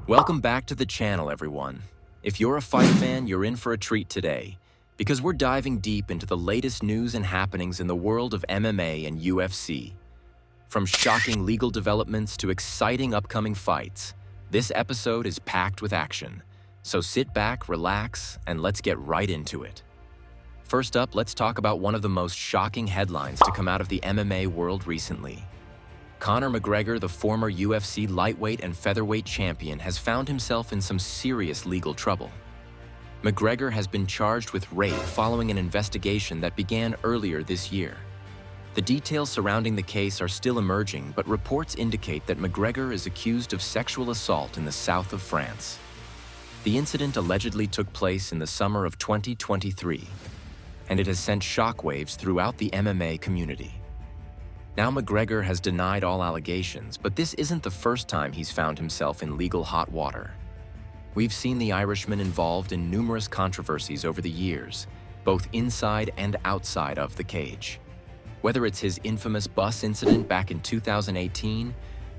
Welcome back to the channel, everyone. If you're a fight fan, you're in for a treat today, because we're diving deep into the latest news and happenings in the world of MMA and UFC. From shocking legal developments to exciting upcoming fights, this episode is packed with action. So sit back, relax, and let's get right into it. First up, let's talk about one of the most shocking headlines to come out of the MMA world recently. Conor McGregor, the former UFC lightweight and featherweight champion, has found himself in some serious legal trouble. McGregor has been charged with rape following an investigation that began earlier this year. The details surrounding the case are still emerging, but reports indicate that McGregor is accused of sexual assault in the south of France. The incident allegedly took place in the summer of 2023, and it has sent shockwaves throughout the MMA community. Now McGregor has denied all allegations, but this isn't the first time he's found himself in legal hot water. We've seen the Irishman involved in numerous controversies over the years, both inside and outside of the cage. Whether it's his infamous bus incident back in 2018,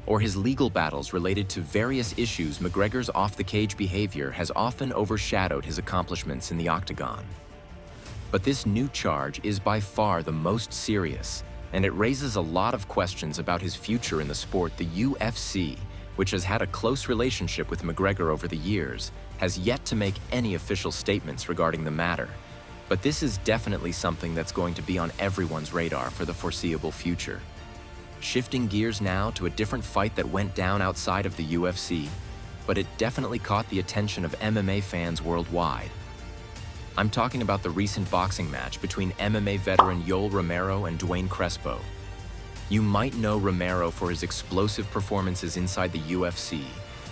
or his legal battles related to various issues, McGregor's off-the-cage behavior has often overshadowed his accomplishments in the Octagon. But this new charge is by far the most serious, and it raises a lot of questions about his future in the sport. The UFC, which has had a close relationship with McGregor over the years, has yet to make any official statements regarding the matter. But this is definitely something that's going to be on everyone's radar for the foreseeable future. Shifting gears now to a different fight that went down outside of the UFC, but it definitely caught the attention of MMA fans worldwide. I'm talking about the recent boxing match between MMA veteran Yoel Romero and Dwayne Crespo. You might know Romero for his explosive performances inside the UFC,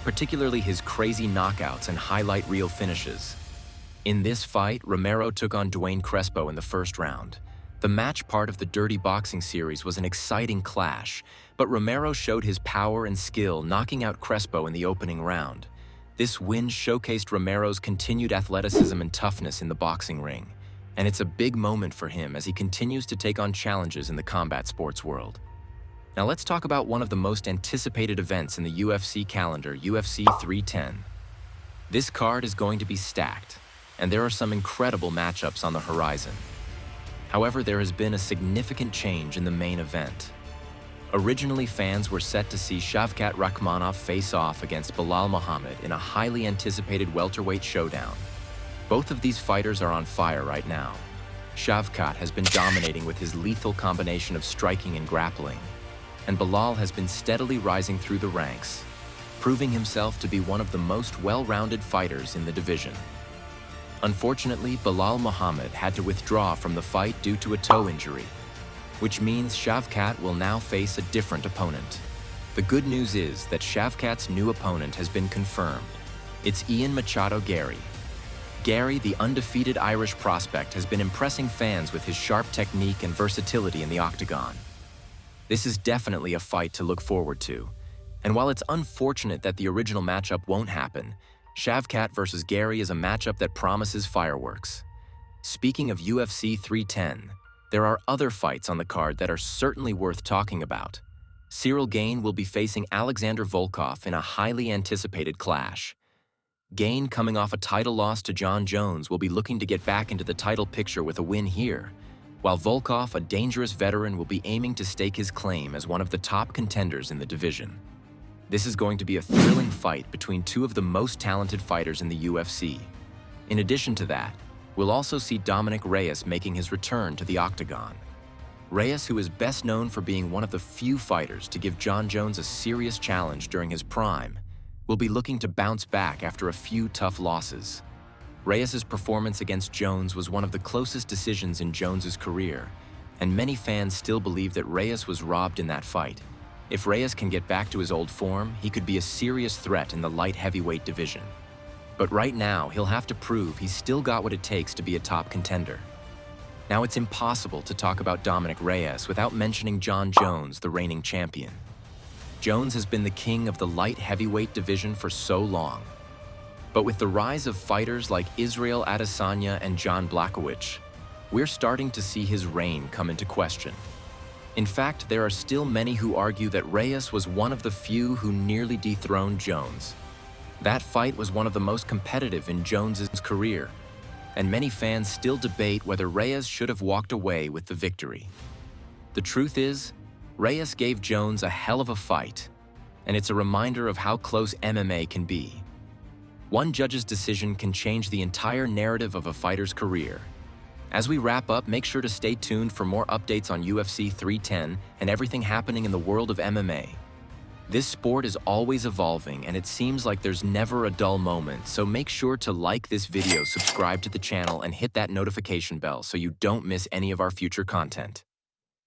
particularly his crazy knockouts and highlight reel finishes. In this fight, Romero took on Dwayne Crespo in the first round. The match, part of the Dirty Boxing series, was an exciting clash, but Romero showed his power and skill, knocking out Crespo in the opening round. This win showcased Romero's continued athleticism and toughness in the boxing ring, and it's a big moment for him as he continues to take on challenges in the combat sports world. Now let's talk about one of the most anticipated events in the UFC calendar, UFC 310. This card is going to be stacked, and there are some incredible matchups on the horizon. However, there has been a significant change in the main event. Originally, fans were set to see Shavkat Rakhmonov face off against Belal Muhammad in a highly anticipated welterweight showdown. Both of these fighters are on fire right now. Shavkat has been dominating with his lethal combination of striking and grappling, and Belal has been steadily rising through the ranks, proving himself to be one of the most well-rounded fighters in the division. Unfortunately, Belal Muhammad had to withdraw from the fight due to a toe injury, which means Shavkat will now face a different opponent. The good news is that Shavkat's new opponent has been confirmed. It's Ian Machado Gary. Gary, the undefeated Irish prospect, has been impressing fans with his sharp technique and versatility in the Octagon. This is definitely a fight to look forward to. And while it's unfortunate that the original matchup won't happen, Shavkat versus Gary is a matchup that promises fireworks. Speaking of UFC 310, there are other fights on the card that are certainly worth talking about. Cyril Gane will be facing Alexander Volkov in a highly anticipated clash. Gane, coming off a title loss to Jon Jones, will be looking to get back into the title picture with a win here, while Volkov, a dangerous veteran, will be aiming to stake his claim as one of the top contenders in the division. This is going to be a thrilling fight between two of the most talented fighters in the UFC. In addition to that, we'll also see Dominic Reyes making his return to the Octagon. Reyes, who is best known for being one of the few fighters to give Jon Jones a serious challenge during his prime, will be looking to bounce back after a few tough losses. Reyes' performance against Jones was one of the closest decisions in Jones' career, and many fans still believe that Reyes was robbed in that fight. If Reyes can get back to his old form, he could be a serious threat in the light heavyweight division. But right now, he'll have to prove he's still got what it takes to be a top contender. Now, it's impossible to talk about Dominic Reyes without mentioning Jon Jones, the reigning champion. Jones has been the king of the light heavyweight division for so long. But with the rise of fighters like Israel Adesanya and John Blachowicz, we're starting to see his reign come into question. In fact, there are still many who argue that Reyes was one of the few who nearly dethroned Jones. That fight was one of the most competitive in Jones's career, and many fans still debate whether Reyes should have walked away with the victory. The truth is, Reyes gave Jones a hell of a fight, and it's a reminder of how close MMA can be. One judge's decision can change the entire narrative of a fighter's career. As we wrap up, make sure to stay tuned for more updates on UFC 310 and everything happening in the world of MMA. This sport is always evolving, and it seems like there's never a dull moment, so make sure to like this video, subscribe to the channel, and hit that notification bell so you don't miss any of our future content.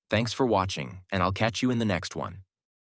Thanks for watching, and I'll catch you in the next one.